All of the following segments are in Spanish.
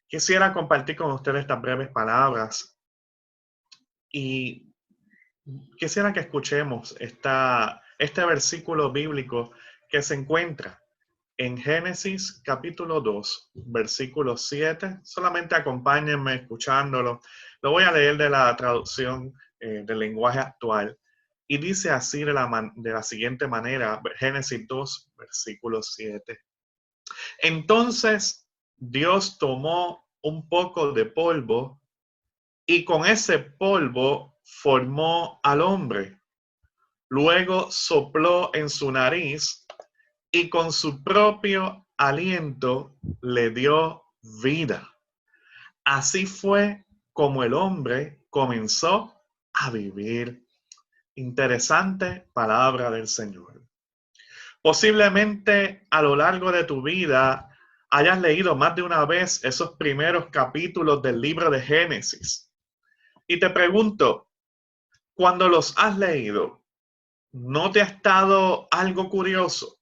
Quisiera compartir con ustedes estas breves palabras y quisiera que escuchemos este versículo bíblico que se encuentra en Génesis capítulo 2, versículo 7. Solamente acompáñenme escuchándolo. Lo voy a leer de la traducción del lenguaje actual. Y dice así de la siguiente manera, Génesis 2, versículo 7. Entonces Dios tomó un poco de polvo y con ese polvo formó al hombre. Luego sopló en su nariz y con su propio aliento le dio vida. Así fue como el hombre comenzó a vivir. Interesante palabra del Señor. Posiblemente a lo largo de tu vida hayas leído más de una vez esos primeros capítulos del libro de Génesis. Y te pregunto, cuando los has leído, ¿no te ha estado algo curioso?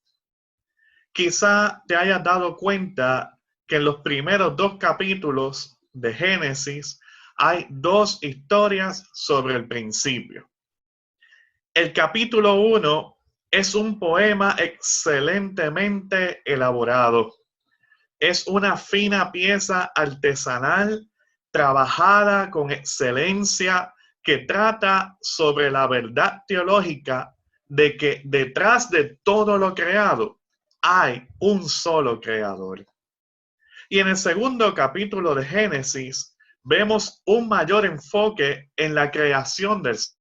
Quizá te hayas dado cuenta que en los primeros 2 capítulos de Génesis hay 2 historias sobre el principio. El capítulo 1 es un poema excelentemente elaborado. Es una fina pieza artesanal trabajada con excelencia que trata sobre la verdad teológica de que detrás de todo lo creado hay un solo creador. Y en el segundo capítulo de Génesis vemos un mayor enfoque en la creación del ser.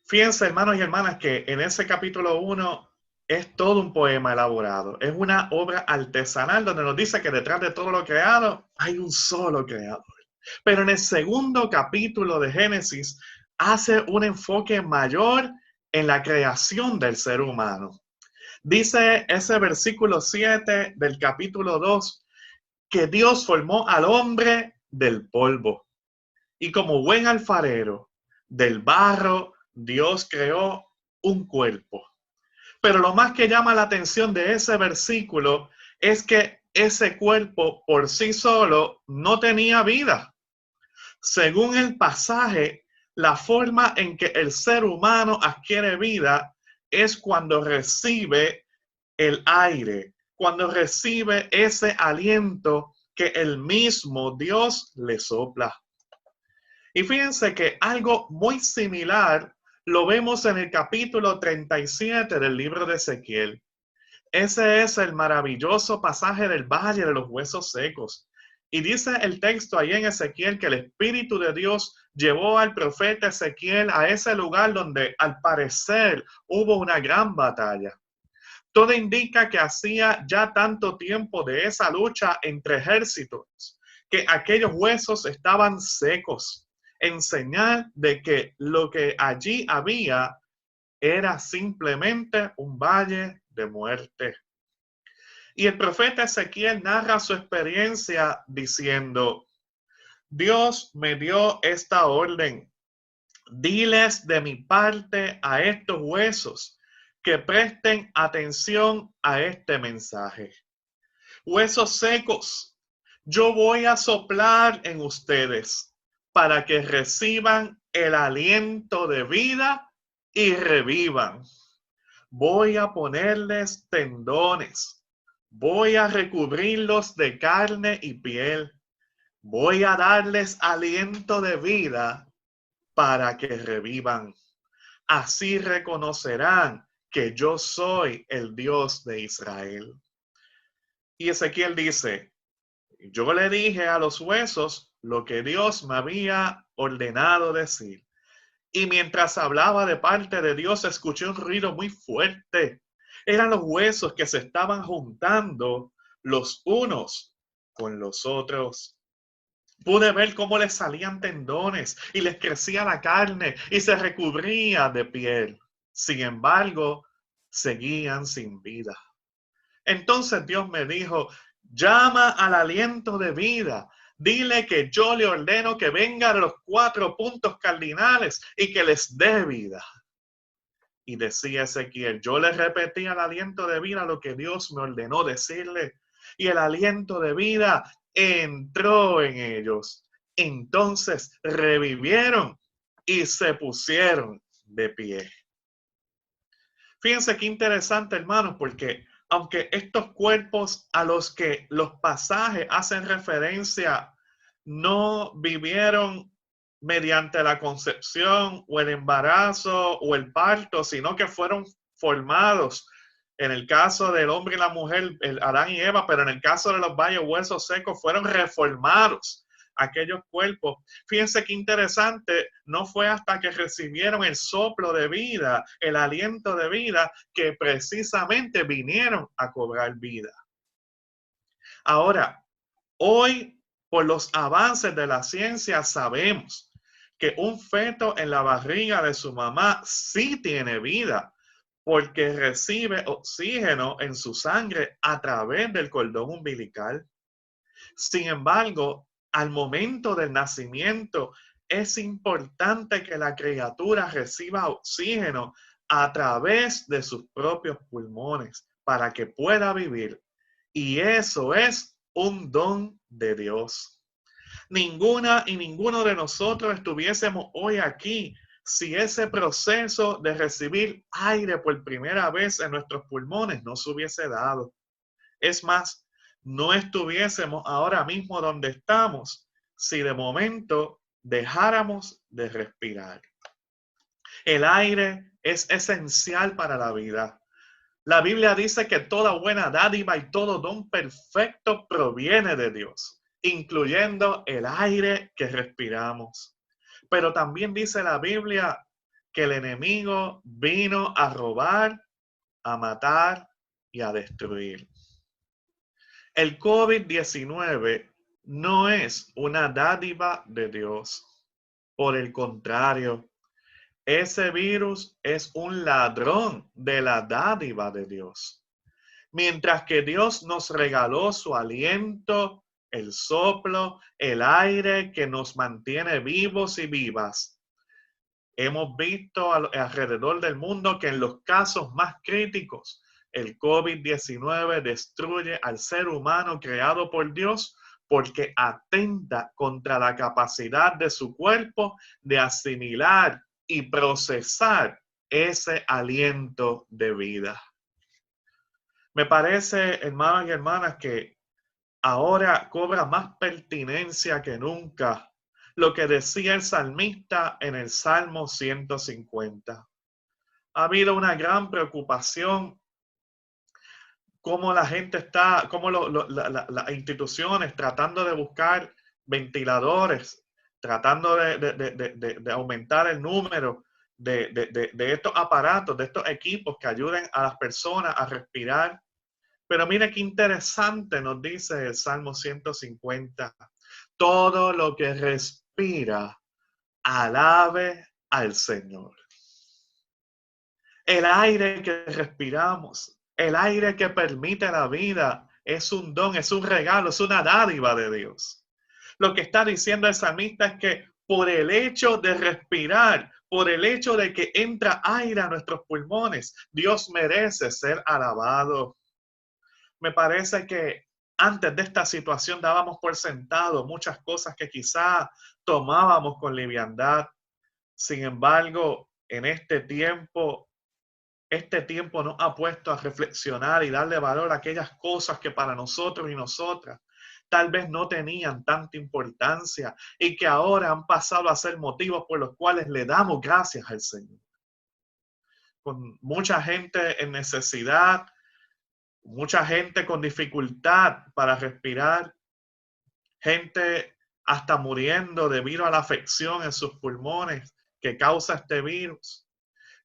Fíjense, hermanos y hermanas, que en ese capítulo 1 es todo un poema elaborado. Es una obra artesanal donde nos dice que detrás de todo lo creado hay un solo creador. Pero en el segundo capítulo de Génesis hace un enfoque mayor en la creación del ser humano. Dice ese versículo 7 del capítulo 2 que Dios formó al hombre del polvo. Y como buen alfarero, del barro, Dios creó un cuerpo. Pero lo más que llama la atención de ese versículo es que ese cuerpo por sí solo no tenía vida. Según el pasaje, la forma en que el ser humano adquiere vida es cuando recibe el aire, cuando recibe ese aliento que el mismo Dios le sopla. Y fíjense que algo muy similar lo vemos en el capítulo 37 del libro de Ezequiel. Ese es el maravilloso pasaje del valle de los huesos secos. Y dice el texto ahí en Ezequiel que el Espíritu de Dios llevó al profeta Ezequiel a ese lugar donde al parecer hubo una gran batalla. Todo indica que hacía ya tanto tiempo de esa lucha entre ejércitos que aquellos huesos estaban secos, en señal de que lo que allí había era simplemente un valle de muerte. Y el profeta Ezequiel narra su experiencia diciendo: Dios me dio esta orden. Diles de mi parte a estos huesos que presten atención a este mensaje. Huesos secos, yo voy a soplar en ustedes para que reciban el aliento de vida y revivan. Voy a ponerles tendones, voy a recubrirlos de carne y piel, voy a darles aliento de vida para que revivan. Así reconocerán que yo soy el Dios de Israel. Y Ezequiel dice: yo le dije a los huesos lo que Dios me había ordenado decir. Y mientras hablaba de parte de Dios, escuché un ruido muy fuerte. Eran los huesos que se estaban juntando los unos con los otros. Pude ver cómo les salían tendones y les crecía la carne y se recubría de piel. Sin embargo, seguían sin vida. Entonces Dios me dijo: llama al aliento de vida. Dile que yo le ordeno que venga a los 4 puntos cardinales y que les dé vida. Y decía Ezequiel, yo le repetí al aliento de vida lo que Dios me ordenó decirle, y el aliento de vida entró en ellos. Entonces revivieron y se pusieron de pie. Fíjense qué interesante, hermanos, porque aunque estos cuerpos a los que los pasajes hacen referencia no vivieron mediante la concepción o el embarazo o el parto, sino que fueron formados, en el caso del hombre y la mujer, el Adán y Eva, pero en el caso de los valles huesos secos, fueron reformados aquellos cuerpos. Fíjense qué interesante, no fue hasta que recibieron el soplo de vida, el aliento de vida, que precisamente vinieron a cobrar vida. Ahora, hoy, por los avances de la ciencia, sabemos que un feto en la barriga de su mamá sí tiene vida, porque recibe oxígeno en su sangre a través del cordón umbilical. Sin embargo, al momento del nacimiento, es importante que la criatura reciba oxígeno a través de sus propios pulmones para que pueda vivir. Y eso es un don de Dios. Ninguna y ninguno de nosotros estuviésemos hoy aquí si ese proceso de recibir aire por primera vez en nuestros pulmones no se hubiese dado. Es más, no estuviésemos ahora mismo donde estamos si de momento dejáramos de respirar. El aire es esencial para la vida. La Biblia dice que toda buena dádiva y todo don perfecto proviene de Dios, incluyendo el aire que respiramos. Pero también dice la Biblia que el enemigo vino a robar, a matar y a destruir. El COVID-19 no es una dádiva de Dios. Por el contrario, ese virus es un ladrón de la dádiva de Dios. Mientras que Dios nos regaló su aliento, el soplo, el aire que nos mantiene vivos y vivas, hemos visto alrededor del mundo que en los casos más críticos, el COVID-19 destruye al ser humano creado por Dios porque atenta contra la capacidad de su cuerpo de asimilar y procesar ese aliento de vida. Me parece, hermanos y hermanas, que ahora cobra más pertinencia que nunca lo que decía el salmista en el Salmo 150. Ha habido una gran preocupación cómo la gente está, cómo las instituciones tratando de buscar ventiladores, tratando de aumentar el número de estos aparatos, de estos equipos que ayuden a las personas a respirar. Pero mire qué interesante nos dice el Salmo 150. Todo lo que respira, alabe al Señor. El aire que respiramos, el aire que permite la vida, es un don, es un regalo, es una dádiva de Dios. Lo que está diciendo el salmista es que por el hecho de respirar, por el hecho de que entra aire a nuestros pulmones, Dios merece ser alabado. Me parece que antes de esta situación dábamos por sentado muchas cosas que quizá tomábamos con liviandad. Sin embargo, en este tiempo nos ha puesto a reflexionar y darle valor a aquellas cosas que para nosotros y nosotras tal vez no tenían tanta importancia y que ahora han pasado a ser motivos por los cuales le damos gracias al Señor. Con mucha gente en necesidad, mucha gente con dificultad para respirar, gente hasta muriendo debido a la afección en sus pulmones que causa este virus.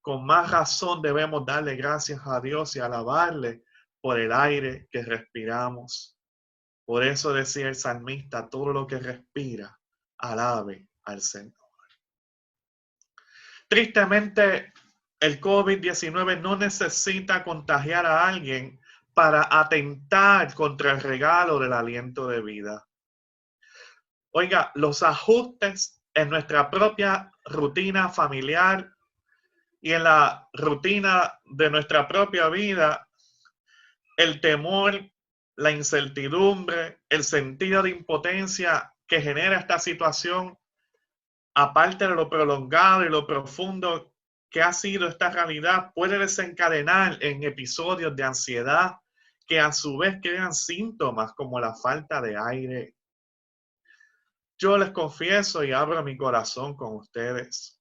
Con más razón debemos darle gracias a Dios y alabarle por el aire que respiramos. Por eso decía el salmista, todo lo que respira, alabe al Señor. Tristemente, el COVID-19 no necesita contagiar a alguien para atentar contra el regalo del aliento de vida. Oiga, los ajustes en nuestra propia rutina familiar y en la rutina de nuestra propia vida, el temor, la incertidumbre, el sentido de impotencia que genera esta situación, aparte de lo prolongado y lo profundo que ha sido esta realidad, puede desencadenar en episodios de ansiedad que a su vez crean síntomas como la falta de aire. Yo les confieso y abro mi corazón con ustedes.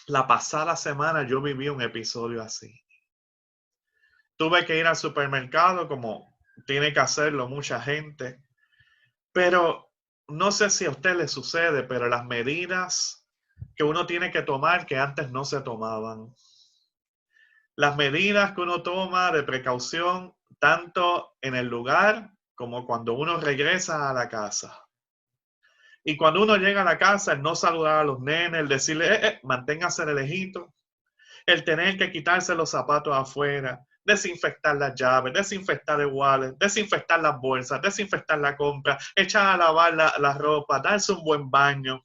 La pasada semana yo viví un episodio así. Tuve que ir al supermercado como tiene que hacerlo mucha gente, pero no sé si a usted le sucede, pero las medidas que uno tiene que tomar que antes no se tomaban. Las medidas que uno toma de precaución, tanto en el lugar como cuando uno regresa a la casa. Y cuando uno llega a la casa, el no saludar a los nenes, el decirle, manténgase de lejito, el tener que quitarse los zapatos afuera, desinfectar las llaves, desinfectar el wallet, desinfectar las bolsas, desinfectar la compra, echar a lavar la ropa, darse un buen baño.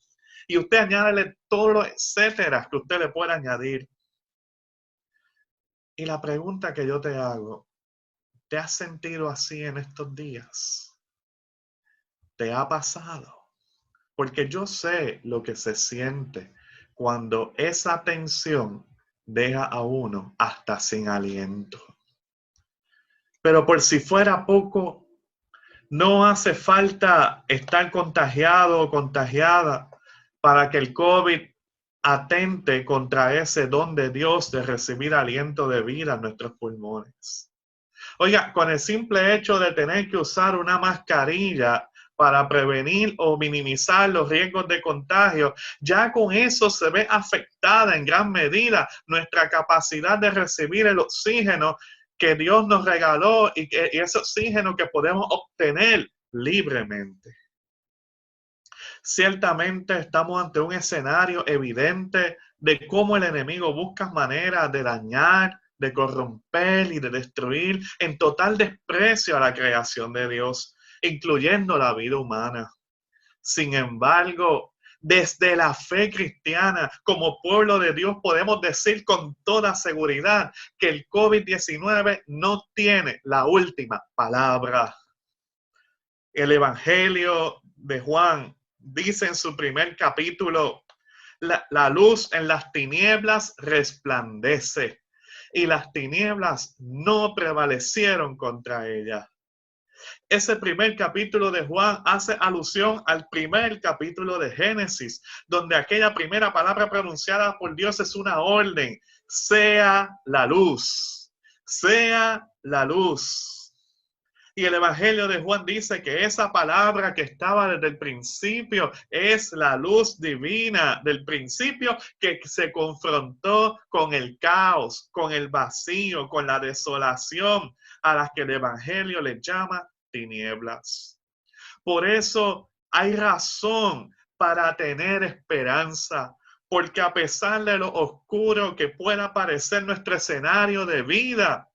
Y usted añádele todo lo etcétera que usted le pueda añadir. Y la pregunta que yo te hago, ¿te has sentido así en estos días? ¿Te ha pasado? Porque yo sé lo que se siente cuando esa tensión deja a uno hasta sin aliento. Pero por si fuera poco, no hace falta estar contagiado o contagiada para que el COVID atente contra ese don de Dios de recibir aliento de vida en nuestros pulmones. Oiga, con el simple hecho de tener que usar una mascarilla para prevenir o minimizar los riesgos de contagio, ya con eso se ve afectada en gran medida nuestra capacidad de recibir el oxígeno que Dios nos regaló y ese oxígeno que podemos obtener libremente. Ciertamente estamos ante un escenario evidente de cómo el enemigo busca maneras de dañar, de corromper y de destruir en total desprecio a la creación de Dios, incluyendo la vida humana. Sin embargo, desde la fe cristiana, como pueblo de Dios, podemos decir con toda seguridad que el COVID-19 no tiene la última palabra. El Evangelio de Juan dice en su primer capítulo, la luz en las tinieblas resplandece y las tinieblas no prevalecieron contra ella. Ese primer capítulo de Juan hace alusión al primer capítulo de Génesis, donde aquella primera palabra pronunciada por Dios es una orden: sea la luz, sea la luz. Y el Evangelio de Juan dice que esa palabra que estaba desde el principio es la luz divina del principio que se confrontó con el caos, con el vacío, con la desolación a las que el Evangelio le llama tinieblas. Por eso hay razón para tener esperanza, porque a pesar de lo oscuro que pueda parecer nuestro escenario de vida,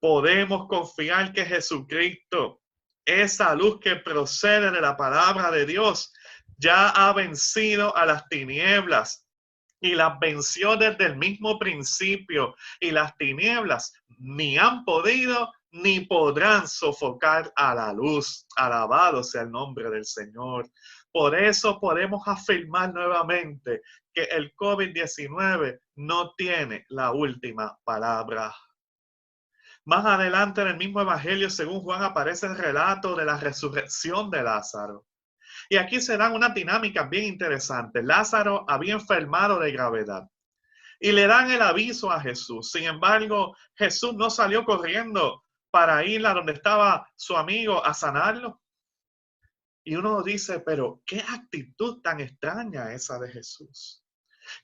podemos confiar que Jesucristo, esa luz que procede de la palabra de Dios, ya ha vencido a las tinieblas y las venció desde el mismo principio, y las tinieblas ni han podido ni podrán sofocar a la luz. Alabado sea el nombre del Señor. Por eso podemos afirmar nuevamente que el COVID-19 no tiene la última palabra. Más adelante en el mismo Evangelio, según Juan, aparece el relato de la resurrección de Lázaro. Y aquí se dan unas dinámicas bien interesantes. Lázaro había enfermado de gravedad y le dan el aviso a Jesús. Sin embargo, Jesús no salió corriendo para ir a donde estaba su amigo a sanarlo. Y uno dice, pero qué actitud tan extraña esa de Jesús.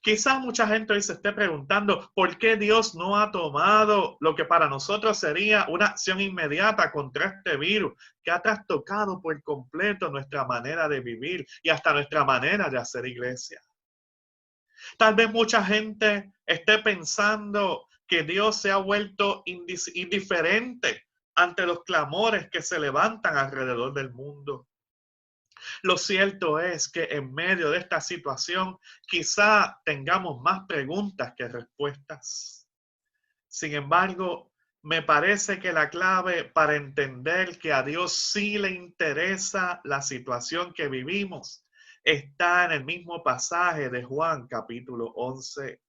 Quizás mucha gente hoy se esté preguntando por qué Dios no ha tomado lo que para nosotros sería una acción inmediata contra este virus que ha trastocado por completo nuestra manera de vivir y hasta nuestra manera de hacer iglesia. Tal vez mucha gente esté pensando que Dios se ha vuelto indiferente ante los clamores que se levantan alrededor del mundo. Lo cierto es que en medio de esta situación quizá tengamos más preguntas que respuestas. Sin embargo, me parece que la clave para entender que a Dios sí le interesa la situación que vivimos está en el mismo pasaje de Juan capítulo 11.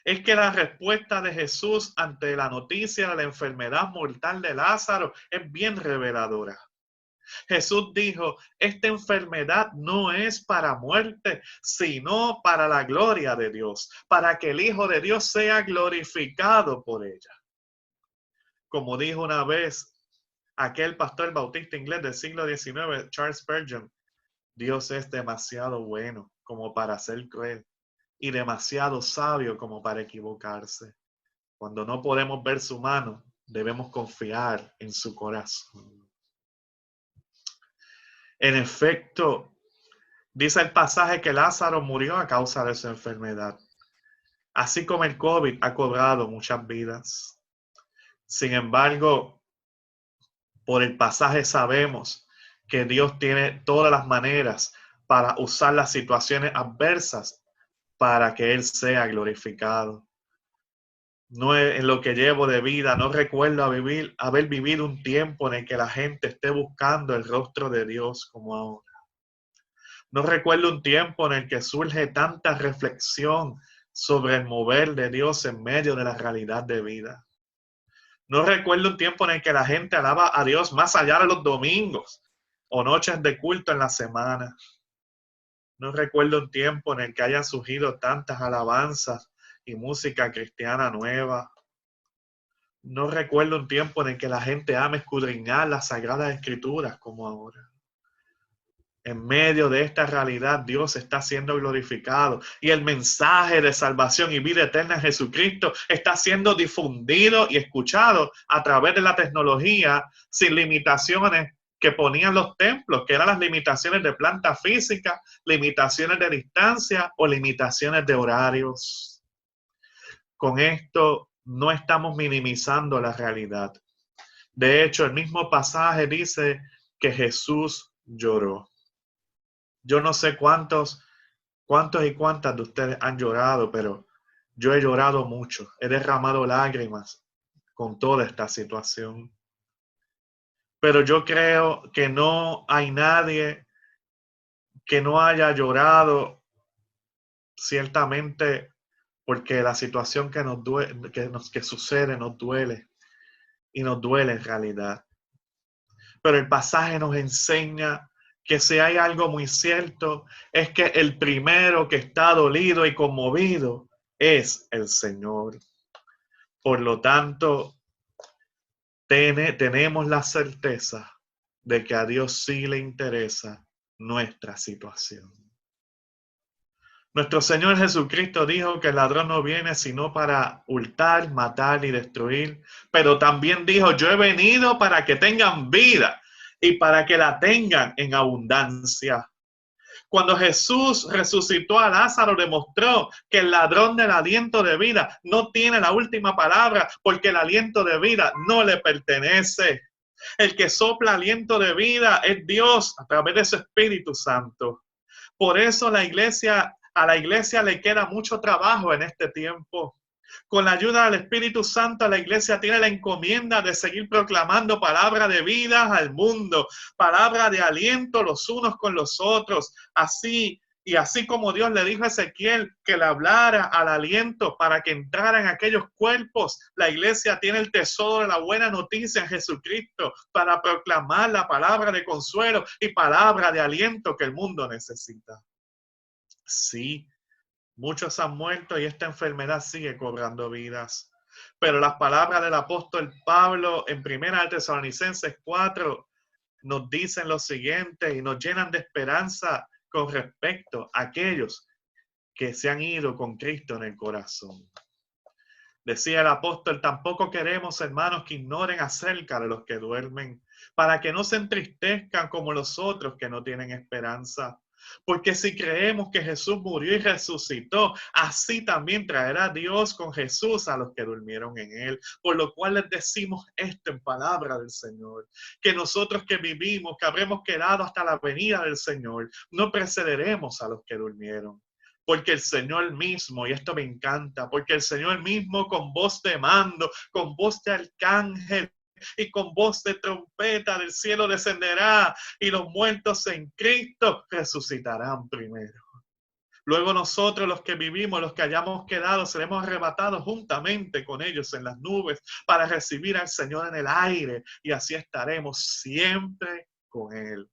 Es que la respuesta de Jesús ante la noticia de la enfermedad mortal de Lázaro es bien reveladora. Jesús dijo, esta enfermedad no es para muerte, sino para la gloria de Dios, para que el Hijo de Dios sea glorificado por ella. Como dijo una vez aquel pastor bautista inglés del siglo XIX, Charles Spurgeon, Dios es demasiado bueno como para ser cruel y demasiado sabio como para equivocarse. Cuando no podemos ver su mano, debemos confiar en su corazón. En efecto, dice el pasaje que Lázaro murió a causa de su enfermedad, así como el COVID ha cobrado muchas vidas. Sin embargo, por el pasaje sabemos que Dios tiene todas las maneras para usar las situaciones adversas para que Él sea glorificado. No es en lo que llevo de vida, no recuerdo haber vivido un tiempo en el que la gente esté buscando el rostro de Dios como ahora. No recuerdo un tiempo en el que surge tanta reflexión sobre el mover de Dios en medio de la realidad de vida. No recuerdo un tiempo en el que la gente alaba a Dios más allá de los domingos o noches de culto en la semana. No recuerdo un tiempo en el que hayan surgido tantas alabanzas y música cristiana nueva. No recuerdo un tiempo en el que la gente ama escudriñar las sagradas escrituras como ahora. En medio de esta realidad, Dios está siendo glorificado y el mensaje de salvación y vida eterna en Jesucristo está siendo difundido y escuchado a través de la tecnología sin limitaciones que ponían los templos, que eran las limitaciones de planta física, limitaciones de distancia o limitaciones de horarios. Con esto no estamos minimizando la realidad. De hecho, el mismo pasaje dice que Jesús lloró. Yo no sé cuántos y cuántas de ustedes han llorado, pero yo he llorado mucho. He derramado lágrimas con toda esta situación. Pero yo creo que no hay nadie que no haya llorado ciertamente porque la situación que nos duele, que sucede nos duele y nos duele en realidad. Pero el pasaje nos enseña que si hay algo muy cierto, es que el primero que está dolido y conmovido es el Señor. Por lo tanto, tenemos la certeza de que a Dios sí le interesa nuestra situación. Nuestro Señor Jesucristo dijo que el ladrón no viene sino para hurtar, matar y destruir, pero también dijo, yo he venido para que tengan vida y para que la tengan en abundancia. Cuando Jesús resucitó a Lázaro, demostró que el ladrón del aliento de vida no tiene la última palabra, porque el aliento de vida no le pertenece. El que sopla aliento de vida es Dios a través de su Espíritu Santo. Por eso a la iglesia le queda mucho trabajo en este tiempo. Con la ayuda del Espíritu Santo, la iglesia tiene la encomienda de seguir proclamando palabra de vida al mundo, palabra de aliento los unos con los otros. Así como Dios le dijo a Ezequiel que le hablara al aliento para que entrara en aquellos cuerpos, la iglesia tiene el tesoro de la buena noticia en Jesucristo para proclamar la palabra de consuelo y palabra de aliento que el mundo necesita. Sí. Muchos han muerto y esta enfermedad sigue cobrando vidas. Pero las palabras del apóstol Pablo en 1 Tesalonicenses 4 nos dicen lo siguiente y nos llenan de esperanza con respecto a aquellos que se han ido con Cristo en el corazón. Decía el apóstol, tampoco queremos, hermanos, que ignoren acerca de los que duermen, para que no se entristezcan como los otros que no tienen esperanza. Porque si creemos que Jesús murió y resucitó, así también traerá Dios con Jesús a los que durmieron en él. Por lo cual les decimos esto en palabra del Señor, que nosotros que vivimos, que habremos quedado hasta la venida del Señor, no precederemos a los que durmieron. Porque el Señor mismo, y esto me encanta, porque el Señor mismo con voz de mando, con voz de arcángel y con voz de trompeta del cielo descenderá, y los muertos en Cristo resucitarán primero. Luego nosotros, los que vivimos, los que hayamos quedado, seremos arrebatados juntamente con ellos en las nubes para recibir al Señor en el aire, y así estaremos siempre con Él.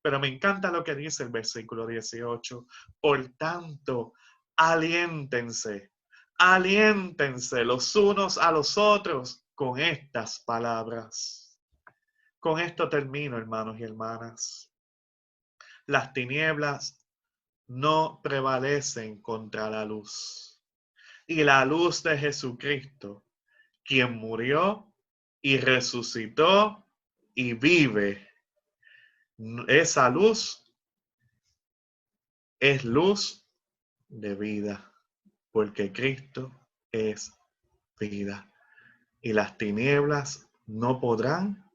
Pero me encanta lo que dice el versículo 18. Por tanto, aliéntense, aliéntense los unos a los otros con estas palabras. Con esto termino, hermanos y hermanas. Las tinieblas no prevalecen contra la luz. Y la luz de Jesucristo, quien murió y resucitó y vive, esa luz es luz de vida, porque Cristo es vida. Y las tinieblas no podrán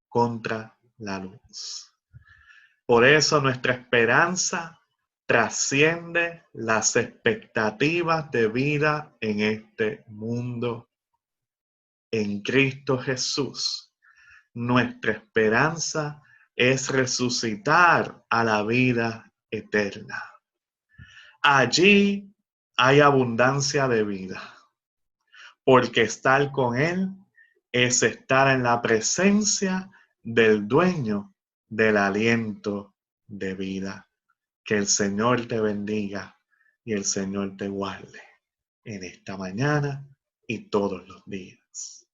contra la luz. Por eso nuestra esperanza trasciende las expectativas de vida en este mundo. En Cristo Jesús, nuestra esperanza es resucitar a la vida eterna. Allí hay abundancia de vida, porque estar con Él es estar en la presencia del dueño del aliento de vida. Que el Señor te bendiga y el Señor te guarde en esta mañana y todos los días.